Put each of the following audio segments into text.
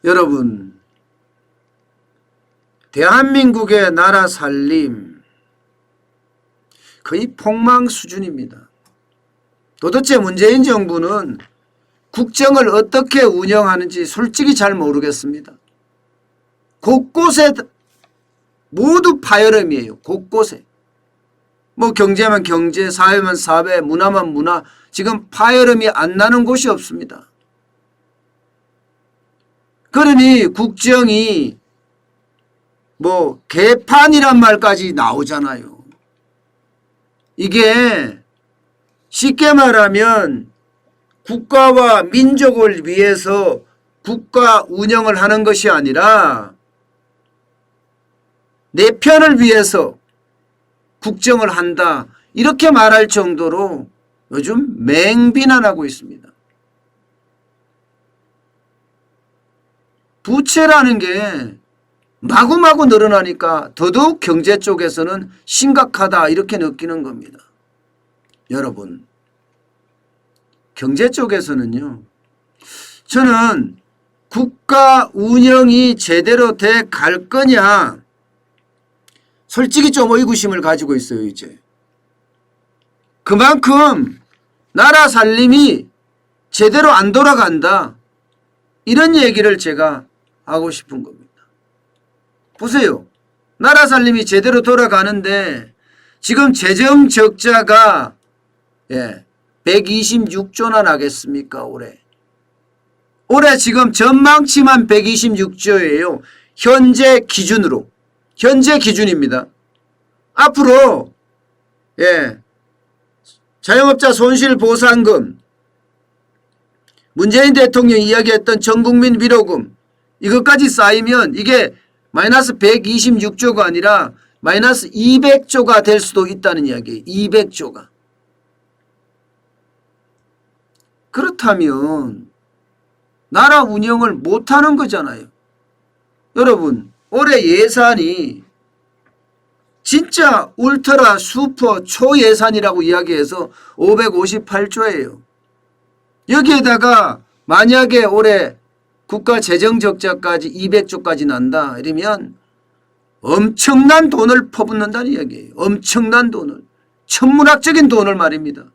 여러분, 대한민국의 나라 살림 거의 폭망 수준입니다. 도대체 문재인 정부는 국정을 어떻게 운영하는지 솔직히 잘 모르겠습니다. 곳곳에 모두 파열음이에요. 곳곳에. 뭐 경제면 경제, 사회면 사회, 문화면 문화, 지금 파열음이 안 나는 곳이 없습니다. 그러니 국정이 뭐 개판이란 말까지 나오잖아요. 이게 쉽게 말하면 국가와 민족을 위해서 국가 운영을 하는 것이 아니라 내 편을 위해서 국정을 한다, 이렇게 말할 정도로 요즘 맹비난하고 있습니다. 부채라는 게 마구마구 늘어나니까 더더욱 경제 쪽에서는 심각하다, 이렇게 느끼는 겁니다. 여러분, 경제 쪽에서는요, 저는 국가 운영이 제대로 돼 갈 거냐, 솔직히 좀 의구심을 가지고 있어요. 이제 그만큼 나라 살림이 제대로 안 돌아간다, 이런 얘기를 제가 하고 싶은 겁니다. 보세요. 나라 살림이 제대로 돌아가는데 지금 재정 적자가 126조나 나겠습니까? 올해 지금 전망치만 126조예요. 현재 기준으로. 현재 기준입니다. 앞으로 자영업자 손실보상금, 문재인 대통령이 이야기했던 전국민 위로금, 이것까지 쌓이면 이게 마이너스 126조가 아니라 마이너스 200조가 될 수도 있다는 이야기예요. 200조가. 그렇다면 나라 운영을 못하는 거잖아요. 여러분, 올해 예산이 진짜 울트라 슈퍼 초예산이라고 이야기해서 558조예요. 여기에다가 만약에 올해 국가 재정 적자까지 200조까지 난다 이러면 엄청난 돈을 퍼붓는다는 이야기예요. 엄청난 돈을. 천문학적인 돈을 말입니다.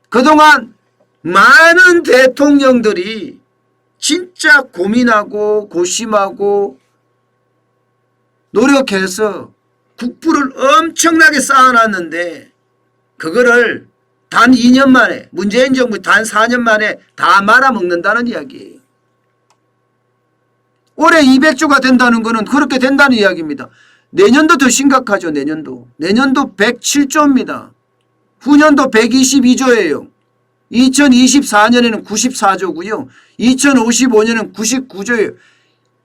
그동안 많은 대통령들이 진짜 고민하고 고심하고 노력해서 국부를 엄청나게 쌓아놨는데 그거를 단 2년 만에, 문재인 정부 단 4년 만에 다 말아먹는다는 이야기예요. 올해 200조가 된다는 거는 그렇게 된다는 이야기입니다. 내년도 더 심각하죠. 내년도 107조입니다. 후년도 122조예요. 2024년에는 94조고요. 2055년은 99조예요.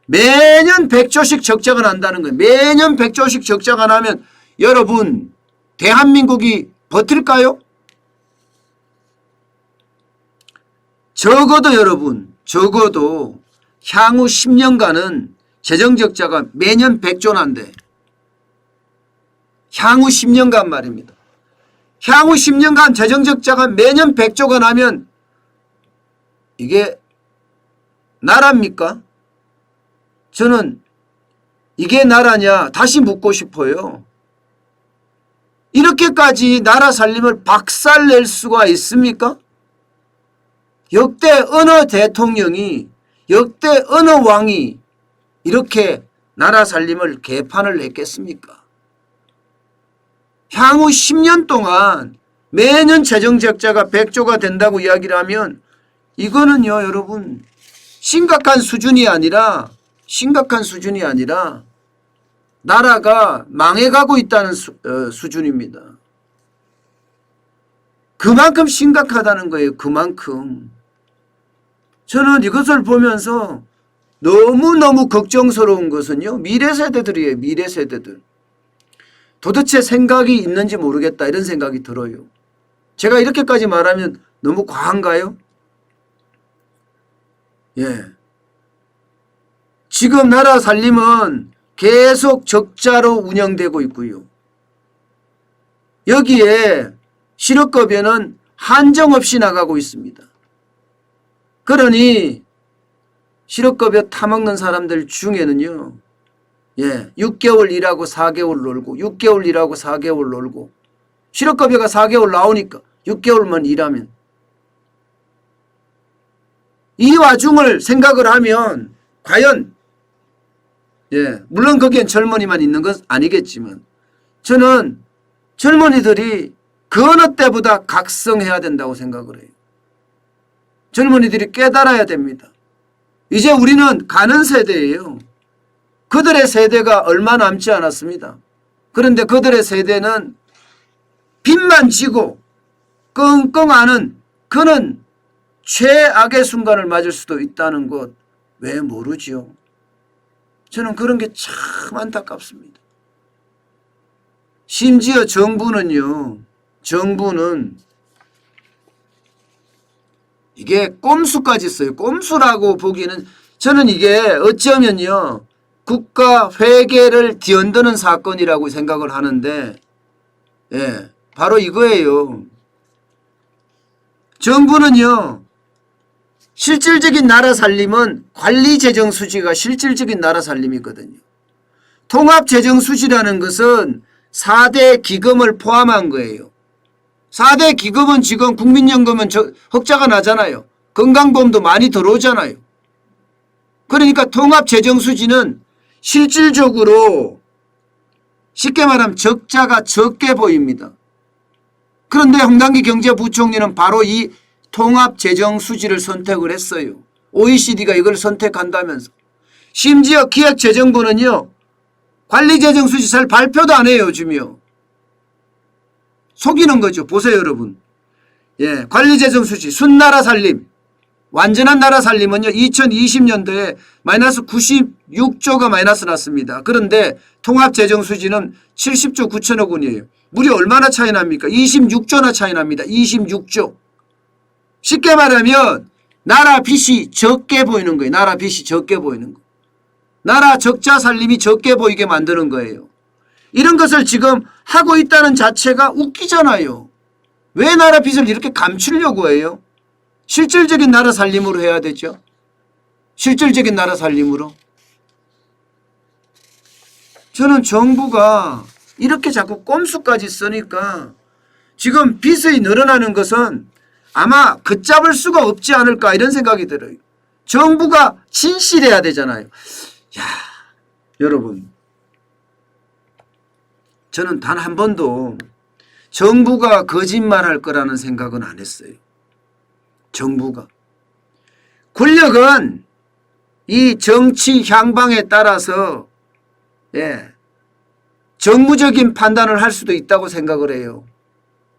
매년 100조씩 적자가 난다는 거예요. 매년 100조씩 적자가 나면 여러분, 대한민국이 버틸까요? 적어도 여러분, 적어도 향후 10년간은 재정적자가 매년 100조 난대. 향후 10년간 말입니다. 향후 10년간 재정적자가 매년 100조가 나면 이게 나라입니까? 저는 이게 나라냐 다시 묻고 싶어요. 이렇게까지 나라 살림을 박살낼 수가 있습니까? 역대 어느 대통령이, 역대 어느 왕이 이렇게 나라 살림을 개판을 냈겠습니까? 향후 10년 동안 매년 재정적자가 100조가 된다고 이야기를 하면 이거는요 여러분 심각한 수준이 아니라 나라가 망해가고 있다는 수준입니다. 그만큼 심각하다는 거예요. 그만큼. 저는 이것을 보면서 너무너무 걱정스러운 것은요. 미래 세대들이에요. 미래 세대들. 도대체 생각이 있는지 모르겠다 이런 생각이 들어요. 제가 이렇게까지 말하면 너무 과한가요? 지금 나라 살림은 계속 적자로 운영되고 있고요. 여기에 실업급여는 한정없이 나가고 있습니다. 그러니 실업급여 타먹는 사람들 중에는요. 6개월 일하고 4개월 놀고 6개월 일하고 4개월 놀고 실업급여가 4개월 나오니까 6개월만 일하면 이 와중을 생각을 하면 과연 물론 거기엔 젊은이만 있는 건 아니겠지만 저는 젊은이들이 그 어느 때보다 각성해야 된다고 생각을 해요. 젊은이들이 깨달아야 됩니다. 이제 우리는 가는 세대예요. 그들의 세대가 얼마 남지 않았습니다. 그런데 그들의 세대는 빚만 지고 끙끙 앓는 그는 최악의 순간을 맞을 수도 있다는 것 왜 모르지요? 저는 그런 게 참 안타깝습니다. 심지어 정부는 이게 꼼수까지 써요. 꼼수라고 보기에는 저는 이게 어쩌면요 국가 회계를 뒤흔드는 사건이라고 생각을 하는데 바로 이거예요. 정부는요 실질적인 나라 살림은 관리재정수지가 실질적인 나라 살림이거든요. 통합재정수지라는 것은 4대 기금을 포함한 거예요. 4대 기금은 지금 국민연금은 흑자가 나잖아요. 건강보험도 많이 들어오잖아요. 그러니까 통합재정수지는 실질적으로 쉽게 말하면 적자가 적게 보입니다. 그런데 홍당기 경제부총리는 바로 이 통합재정수지를 선택을 했어요. OECD가 이걸 선택한다면서. 심지어 기획재정부는요. 관리재정수지 잘 발표도 안 해요. 요즘이요. 속이는 거죠. 보세요 여러분. 관리재정수지 순나라 살림 완전한 나라 살림은요 2020년도에 마이너스 96조가 마이너스 났습니다. 그런데 통합재정수지는 70조 9천억 원이에요. 무려 얼마나 차이 납니까? 26조나 차이 납니다. 26조. 쉽게 말하면 나라 빚이 적게 보이는 거예요. 나라 빚이 적게 보이는 거. 나라 적자 살림이 적게 보이게 만드는 거예요. 이런 것을 지금 하고 있다는 자체가 웃기잖아요. 왜 나라 빚을 이렇게 감추려고 해요? 실질적인 나라 살림으로 해야 되죠. 실질적인 나라 살림으로. 저는 정부가 이렇게 자꾸 꼼수까지 쓰니까 지금 빚이 늘어나는 것은 아마 걷잡을 수가 없지 않을까 이런 생각이 들어요. 정부가 진실해야 되잖아요. 여러분 저는 단 한 번도 정부가 거짓말할 거라는 생각은 안 했어요. 정부가. 권력은 이 정치 향방에 따라서 정무적인 판단을 할 수도 있다고 생각을 해요.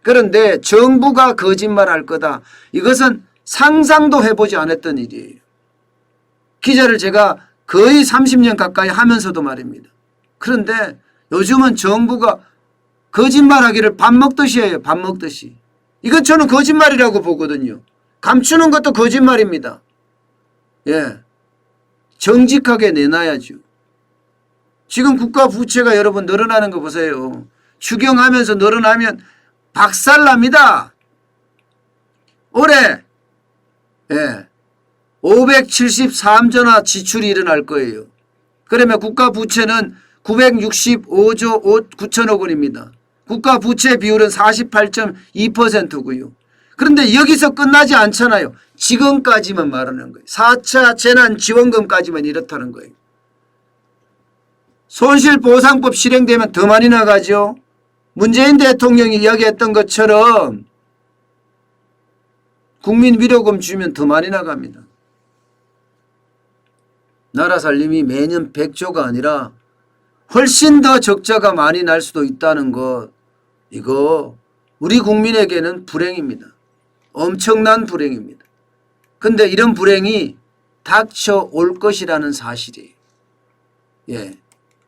그런데 정부가 거짓말할 거다. 이것은 상상도 해보지 않았던 일이에요. 기자를 제가 거의 30년 가까이 하면서도 말입니다. 그런데 요즘은 정부가 거짓말하기를 밥 먹듯이 해요. 밥 먹듯이. 이건 저는 거짓말이라고 보거든요. 감추는 것도 거짓말입니다. 정직하게 내놔야죠. 지금 국가 부채가 여러분 늘어나는 거 보세요. 추경하면서 늘어나면 박살납니다. 올해 573조나 지출이 일어날 거예요. 그러면 국가 부채는 965조 9천억 원입니다. 국가 부채 비율은 48.2%고요. 그런데 여기서 끝나지 않잖아요. 지금까지만 말하는 거예요. 4차 재난지원금까지만 이렇다는 거예요. 손실보상법 실행되면 더 많이 나가죠. 문재인 대통령이 이야기했던 것처럼 국민 위로금 주면 더 많이 나갑니다. 나라 살림이 매년 100조가 아니라 훨씬 더 적자가 많이 날 수도 있다는 것, 이거 우리 국민에게는 불행입니다. 엄청난 불행입니다. 근데 이런 불행이 닥쳐올 것이라는 사실이에요.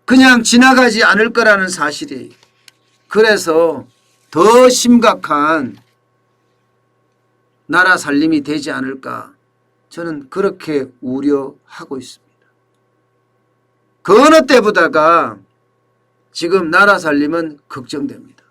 그냥 지나가지 않을 거라는 사실이에요. 그래서 더 심각한 나라 살림이 되지 않을까 저는 그렇게 우려하고 있습니다. 그 어느 때보다가 지금 나라 살림은 걱정됩니다.